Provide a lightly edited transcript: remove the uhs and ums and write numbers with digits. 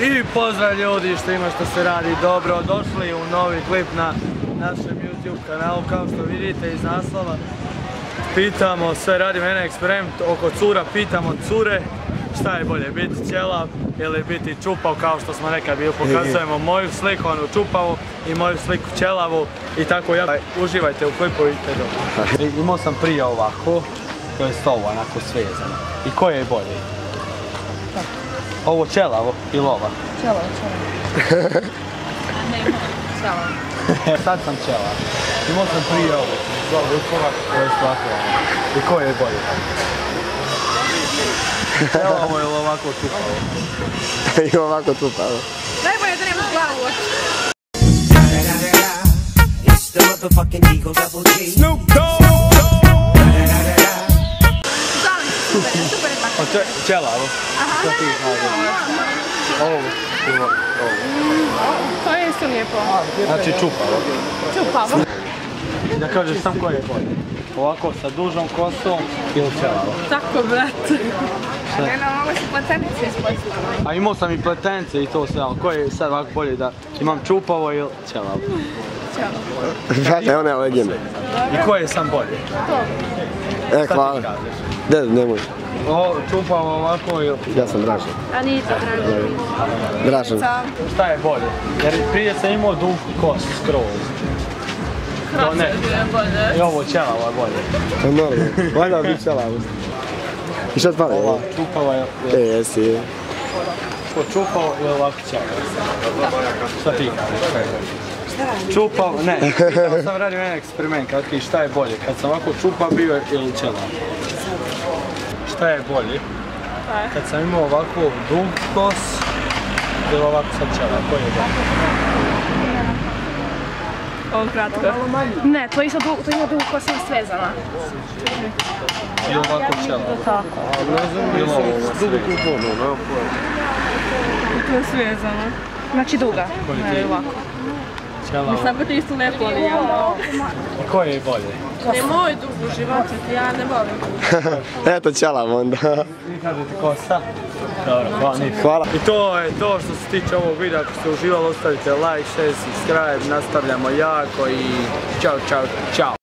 I pozdrav ljudi, što se radi, dobro došli u novi klip na našem YouTube kanalu. Kao što vidite iz naslova, pitamo, sve radimo jedan eksperiment oko cura, pitamo cure šta je bolje, biti ćelav ili biti čupav, kao što smo nekad bili, pokazujemo moju sliku, onu čupavu i moju sliku ćelavu i tako ja. Uživajte u klipu, vidite dobro. Imao sam prije ovako, to je ovo onako svezano. I koje je bolje? Ovo ćelavo ili ova? Ćelavo. Ne imam ćelavo. Sad sam ćelav. Imao sam prije ovo. Zove ukovak, ovo je slatko. I koje je bolje? Ćelavo ili ovako tupavo? I ovako tupavo. Najbolje da nemaš glavu u oči. Snoop Dogg! Super je tako. Ćelavo? Šta ti ovo? To je isto lijepo. Znači čupavo. Čupavo. Da kažeš sam koje je bolje? Ovako sa dužom kosom ili ćelavo? Tako, brate. A ne, ovo su pletenice ispod. A imao sam i pletenice i to sve, ali koje je sad ovako bolje da imam čupavo ili ćelavo? Ćelavo. Brate, ona je legenda. I koje je sam bolje? E, hvala. Nemoj. Ovo čupavo ovako ili? Ja sam Dražan. Anita, Dražan. Dražan. Šta je bolje? Jer prije sam imao dug kost skroz. Kraće je bolje. I ovo ćelavo je bolje. To je normalno. Valjda biti ćelavo. I šta spali? Ova čupava je... Jesi. Ovo čupavo ili ovako ćelavo? Šta ti kažeš? Čupavo, ne. Sam radio jedan eksperiment, kad ti šta je bolje? Kad sam ovako čupav bio ili ćelavo? Šta je bolje? Kad sam imao ovako dug kos ili ovako sad ćelavo? Koji je bolje? Ovo kratko. Ne, to ima dugo kosa svezana. Ili ovako ćelavo? Tako. Ili ovo? Dugo kupovno, no? To je svezano. Znači duga. Ne, ovako. Ćelavo. Tako ti isto lepo, ali ja. I koje je bolje? Nemoj dugu životiti, ja ne volim. Eto ćelav onda. Vi kažete kosa? Dobro, hvala Niko. Hvala. I to je to što se tiče ovog videa. Ako ste uživali, ostavite like, share, subscribe. Nastavljamo jako i čao.